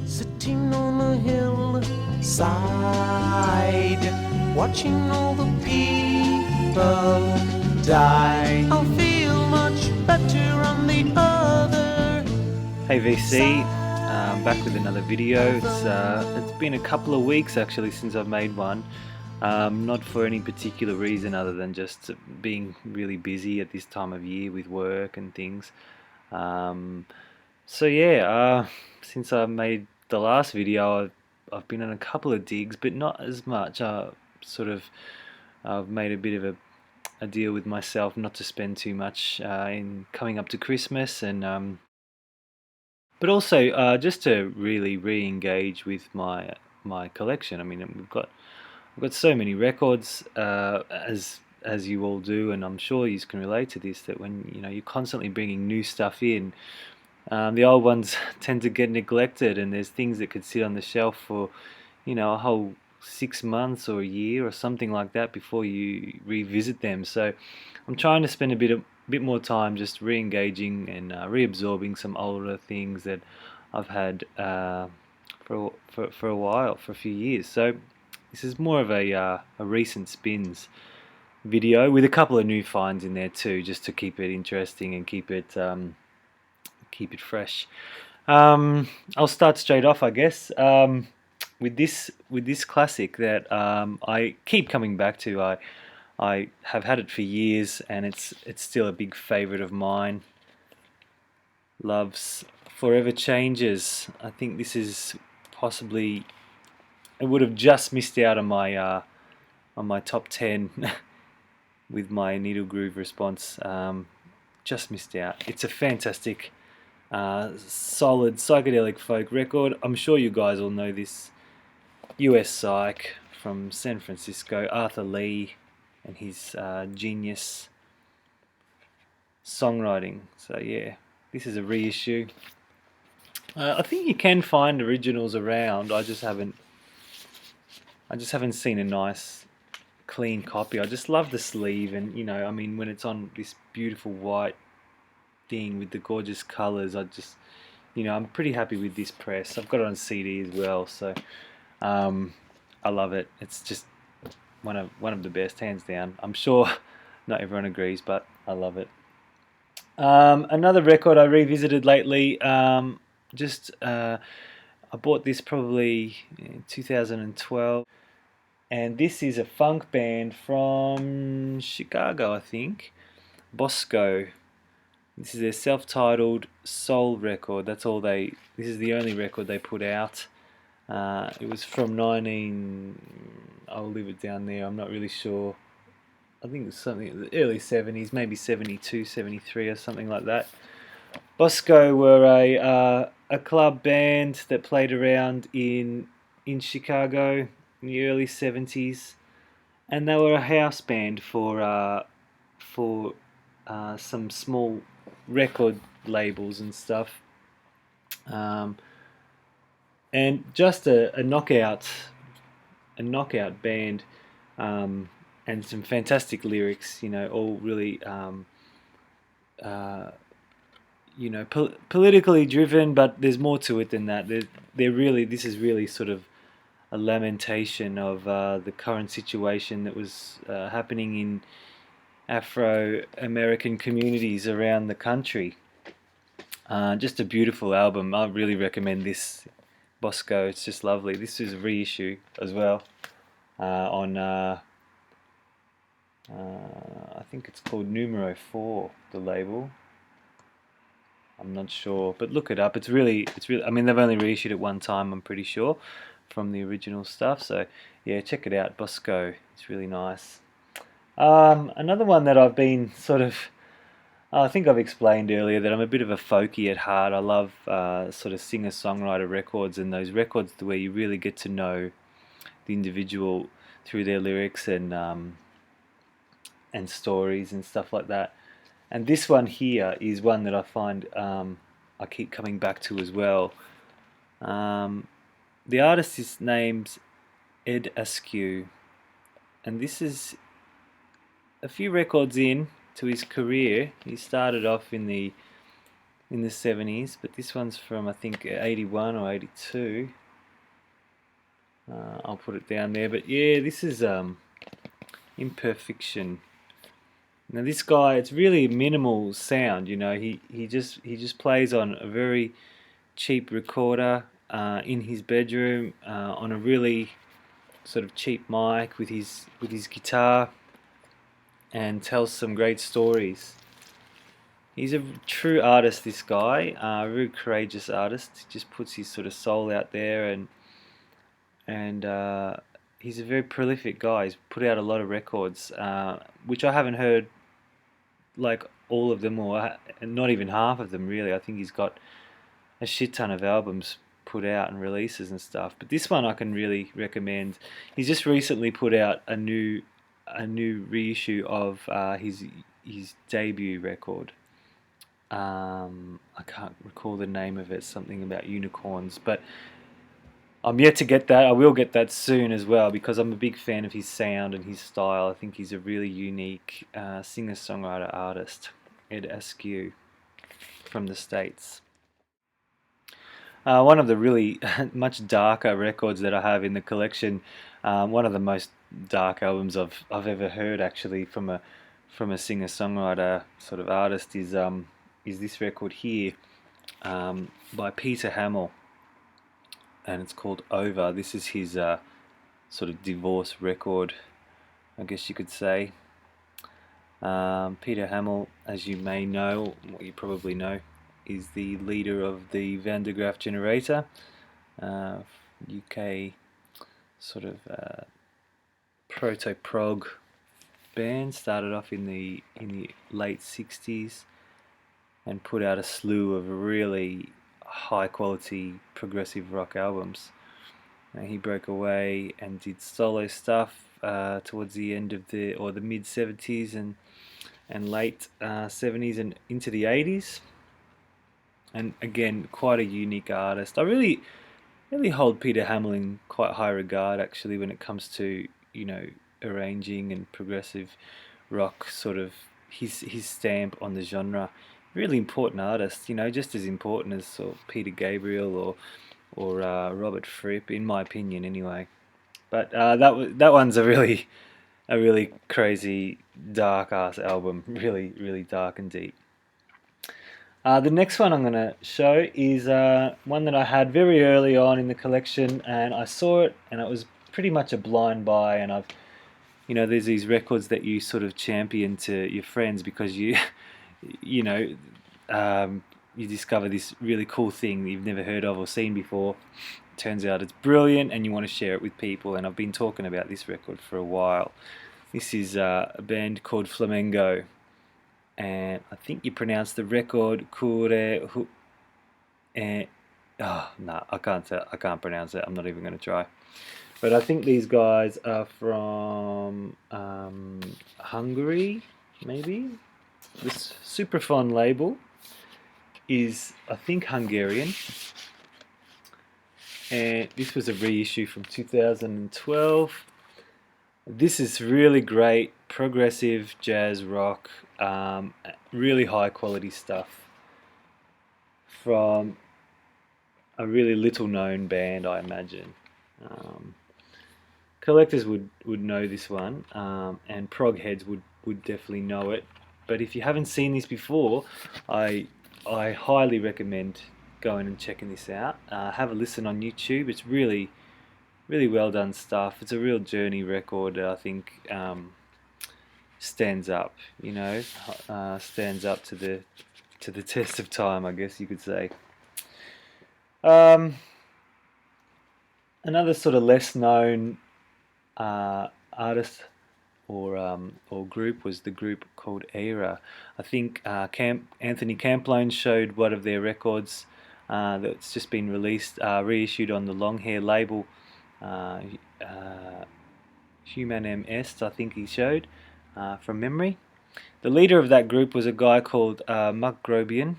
sitting on a hillside, watching all the people die. I'll feel much better on the other. Hey VC, back with another video. It's been a couple of weeks actually since I've made one. Not for any particular reason other than just being really busy at this time of year with work and things. So yeah, since I made the last video, I've been on a couple of digs, but not as much. I've made a bit of a deal with myself not to spend too much in coming up to Christmas, and but also just to really re-engage with my collection. I mean, we've got so many records, as you all do, and I'm sure you can relate to this. That when you're constantly bringing new stuff in, the old ones tend to get neglected, and there's things that could sit on the shelf for a whole 6 months or a year or something like that before you revisit them. So I'm trying to spend a bit more time just re-engaging and reabsorbing some older things that I've had for a while, for a few years. So this is more of a recent spins video with a couple of new finds in there too, just to keep it interesting and keep it fresh. I'll start straight off, I guess, with this classic that I keep coming back to. I have had it for years, and it's still a big favorite of mine. Love's Forever Changes. I think this is possibly, it would have just missed out on my top 10 with my needle groove response. Just missed out. It's a fantastic, solid psychedelic folk record. I'm sure you guys all know this. US Psych from San Francisco, Arthur Lee and his genius songwriting. So yeah, this is a reissue. I think you can find originals around. I just haven't seen a nice clean copy. I just love the sleeve, and I mean, when it's on this beautiful white thing with the gorgeous colors, I'm pretty happy with this press. I've got it on CD as well, so I love it. It's just one of the best, hands down. I'm sure not everyone agrees, but I love it. Another record I revisited lately. I bought this probably in 2012, and this is a funk band from Chicago, I think. Bosco. This is their self-titled soul record. This is the only record they put out. It was from I'll leave it down there, I'm not really sure. I think it was something in the early 70s, maybe 72, 73 or something like that. Bosco were a club band that played around in Chicago in the early 70s, and they were a house band for some small record labels and stuff. And just a knockout band, and some fantastic lyrics. All really politically driven, but there's more to it than that. This is really sort of a lamentation of the current situation that was happening in Afro-American communities around the country. Just a beautiful album. I really recommend this, Bosco. It's just lovely. This is a reissue as well on I think it's called Numero 4, the label. I'm not sure, but look it up. It's really. I mean, they've only reissued it one time, I'm pretty sure, from the original stuff. So yeah, check it out, Bosco. It's really nice. Another one that I've been sort of, I think I've explained earlier that I'm a bit of a folky at heart. I love sort of singer-songwriter records, and those records where you really get to know the individual through their lyrics and stories and stuff like that. And this one here is one that I find I keep coming back to as well. The artist is named Ed Askew, and this is a few records in to his career. He started off in the in the 70s, but this one's from I think 81 or 82. I'll put it down there, but yeah, this is Imperfection. Now this guy, it's really minimal sound, you know. He just plays on a very cheap recorder in his bedroom on a really sort of cheap mic with his guitar, and tells some great stories. He's a true artist, this guy, a very courageous artist. He just puts his sort of soul out there, and he's a very prolific guy. He's put out a lot of records, which I haven't heard like all of them, or not even half of them really. I think he's got a shit ton of albums put out and releases and stuff. But this one I can really recommend. He's just recently put out a new reissue of his debut record. I can't recall the name of it. Something about unicorns, but I'm yet to get that. I will get that soon as well, because I'm a big fan of his sound and his style. I think he's a really unique singer-songwriter artist, Ed Askew, from the States. One of the really much darker records that I have in the collection, one of the most dark albums I've ever heard actually from a singer-songwriter sort of artist, is this record here by Peter Hammill, and it's called Over. This is his sort of divorce record, I guess you could say. Peter Hammill, as you may know, what you probably know, is the leader of the Van der Graaf Generator, UK sort of proto-prog band. Started off in the late 60s and put out a slew of really high quality progressive rock albums. He broke away and did solo stuff towards the end of the mid 70s and late 70s and into the 80s. And again, quite a unique artist. I really hold Peter Hammill in quite high regard actually when it comes to, you know, arranging and progressive rock, sort of his stamp on the genre. Really important artist, you know, just as important as sort of Peter Gabriel or Robert Fripp, in my opinion, anyway. But that one's a really crazy dark ass album, really dark and deep. The next one I'm going to show is one that I had very early on in the collection, and I saw it, and it was pretty much a blind buy. And you know, there's these records that you sort of champion to your friends because you know, you discover this really cool thing that you've never heard of or seen before. Turns out it's brilliant, and you want to share it with people. And I've been talking about this record for a while. This is a band called Flamengo, and I think you pronounce the record Kure. No, I can't pronounce it. I'm not even going to try. But I think these guys are from Hungary, maybe. This Superphone label is, I think, Hungarian, and this was a reissue from 2012. This is really great progressive jazz rock, really high quality stuff from a really little known band, I imagine. Collectors would know this one, and prog heads would definitely know it. But if you haven't seen this before, I highly recommend going and checking this out. Have a listen on YouTube. It's really well done stuff. It's a real journey record. I think stands up, you know, stands up to the test of time, I guess you could say. Another sort of less known artist or group was the group called Aial. I think Anthony Camplone showed one of their records that's just been released, reissued on the Long Hair label. Human Est, I think he showed, from memory. The leader of that group was a guy called Mut Grobian,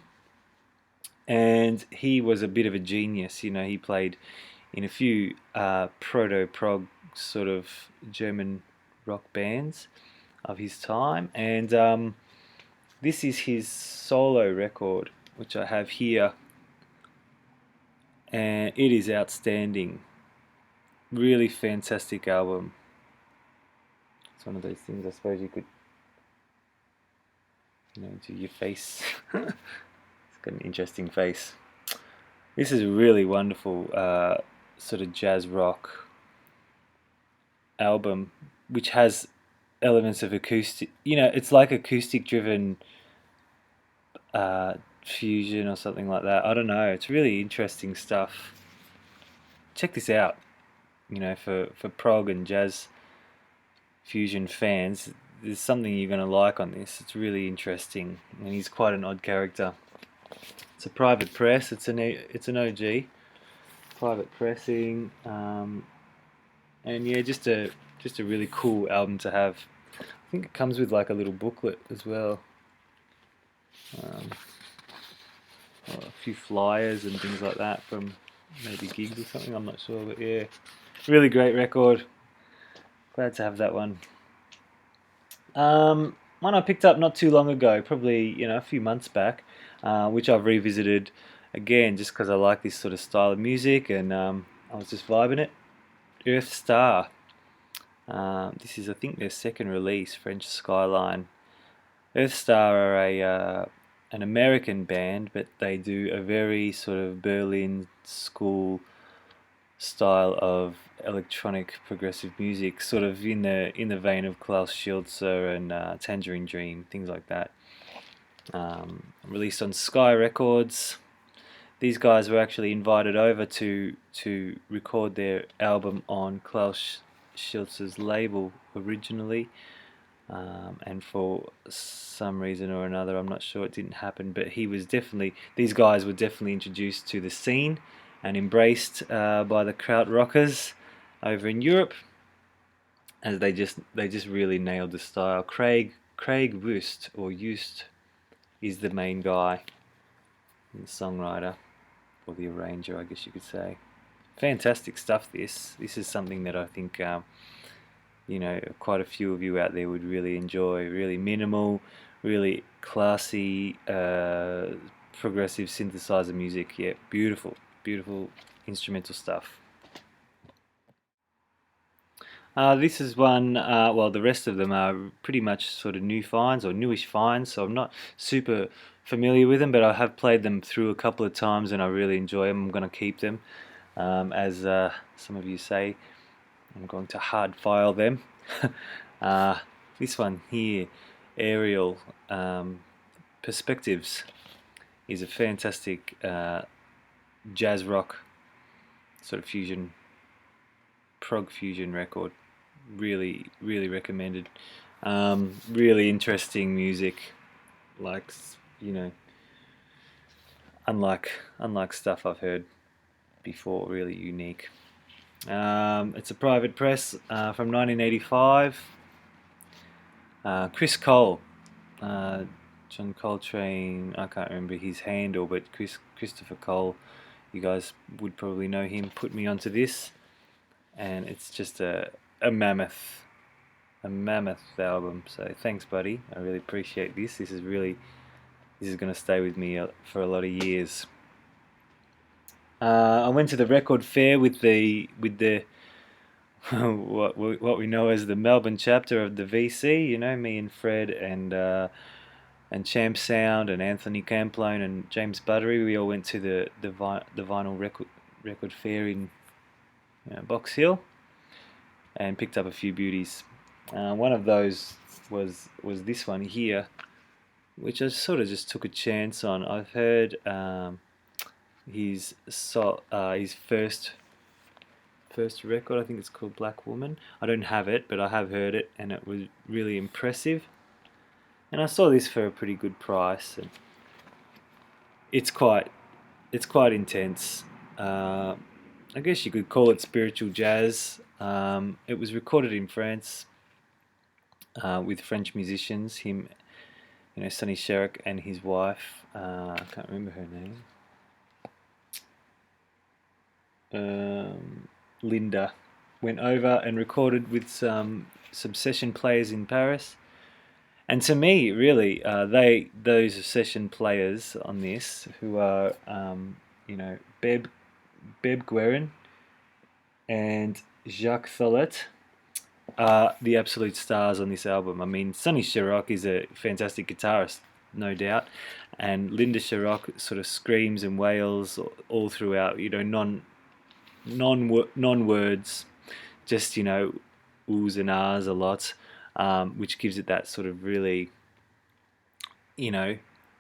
and he was a bit of a genius. You know, he played in a few proto-prog sort of German rock bands of his time, and this is his solo record, which I have here, and it is outstanding. Really fantastic album. It's one of those things I suppose you could, do your face. It's got an interesting face. This is a really wonderful sort of jazz rock album, which has elements of acoustic. It's like acoustic driven fusion or something like that. I don't know. It's really interesting stuff. Check this out. For prog and jazz fusion fans, there's something you're going to like on this. It's really interesting, and he's quite an odd character. It's a private press. It's an OG private pressing, and yeah, just a really cool album to have. I think it comes with like a little booklet as well. A few flyers and things like that from maybe gigs or something, I'm not sure, but yeah, really great record. Glad to have that one. One I picked up not too long ago, probably a few months back, which I've revisited again just because I like this sort of style of music, and I was just vibing it. Earth Star. This is, I think, their second release, French Skyline. Earth Star are an American band, but they do a very sort of Berlin school style of electronic progressive music, sort of in the vein of Klaus Schulze and Tangerine Dream, things like that. Released on Sky Records. These guys were actually invited over to record their album on Klaus Schulze's label originally. And for some reason or another, I'm not sure, it didn't happen, but these guys were definitely introduced to the scene and embraced by the krautrockers over in Europe, as they just really nailed the style. Craig Wust, or Just, is the main guy, the songwriter, or the arranger, I guess you could say. Fantastic stuff. This is something that I think quite a few of you out there would really enjoy. Really minimal, really classy, progressive synthesizer music. Yeah, beautiful instrumental stuff. This is one, well, the rest of them are pretty much sort of new finds or newish finds, so I'm not super familiar with them, but I have played them through a couple of times and I really enjoy them. I'm going to keep them. As some of you say, I'm going to hard file them. This one here, Aial, Perspectives, is a fantastic jazz rock sort of fusion, prog fusion record. Really recommended. Really interesting music, like unlike stuff I've heard before. Really unique. It's a private press from 1985. Chris Cole, John Coltrane, I can't remember his handle, but Christopher Cole, you guys would probably know him, put me onto this, and it's just a mammoth album. So thanks, buddy. I really appreciate this. This is going to stay with me for a lot of years. I went to the record fair with the what we know as the Melbourne chapter of the VC. Me and Fred and Champ Sound and Anthony Camplone and James Buttery. We all went to the vinyl record fair in Box Hill and picked up a few beauties. One of those was this one here, which I sort of just took a chance on. I've heard his first record. I think it's called Black Woman. I don't have it, but I have heard it, and it was really impressive. And I saw this for a pretty good price, and it's quite intense. I guess you could call it spiritual jazz. It was recorded in France with French musicians. Him, Sonny Sharrock, and his wife. I can't remember her name. Linda went over and recorded with some session players in Paris, And to me, really, those session players on this, who are Beb Guerin and Jacques Thollet, are the absolute stars on this album. I mean, Sonny Sharrock is a fantastic guitarist, no doubt, and Linda Sharrock sort of screams and wails all throughout. Non words, just oohs and ahs a lot, which gives it that sort of really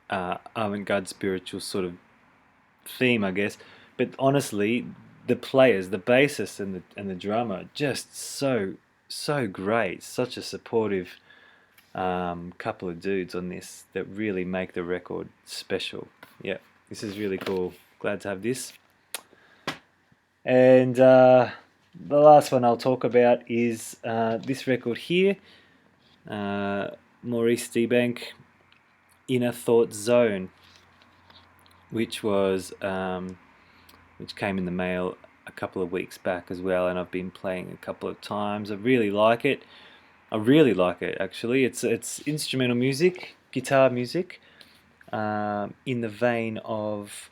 avant-garde spiritual sort of theme, I guess. But honestly, the players, the bassist and the drummer, just so great. Such a supportive couple of dudes on this that really make the record special. Yeah, this is really cool. Glad to have this. And the last one I'll talk about is this record here, Maurice Deebank, Inner Thought Zone, which came in the mail a couple of weeks back as well, and I've been playing a couple of times. I really like it. Actually. It's instrumental music, guitar music, in the vein of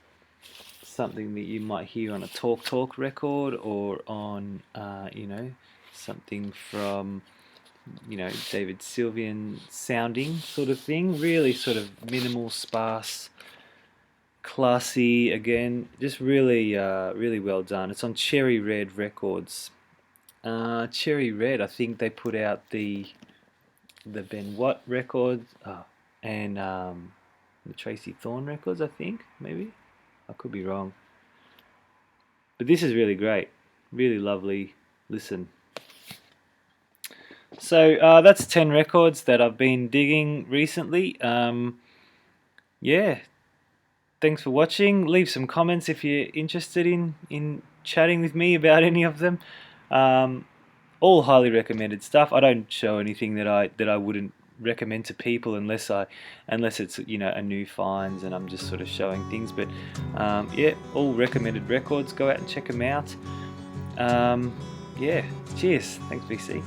something that you might hear on a Talk record, or on something from David Sylvian sounding sort of thing. Really sort of minimal, sparse, classy. Again, just really really well done. It's on Cherry Red Records. Cherry Red, I think they put out the Ben Watt record, and the Tracy Thorn records, I think, maybe. I could be wrong. But this is really great. Really lovely listen. So that's 10 records that I've been digging recently. Yeah. Thanks for watching. Leave some comments if you're interested in chatting with me about any of them. All highly recommended stuff. I don't show anything that I wouldn't recommend to people unless it's a new finds, and I'm just sort of showing things. But yeah, all recommended records. Go out and check them out. Yeah. Cheers. Thanks, BC.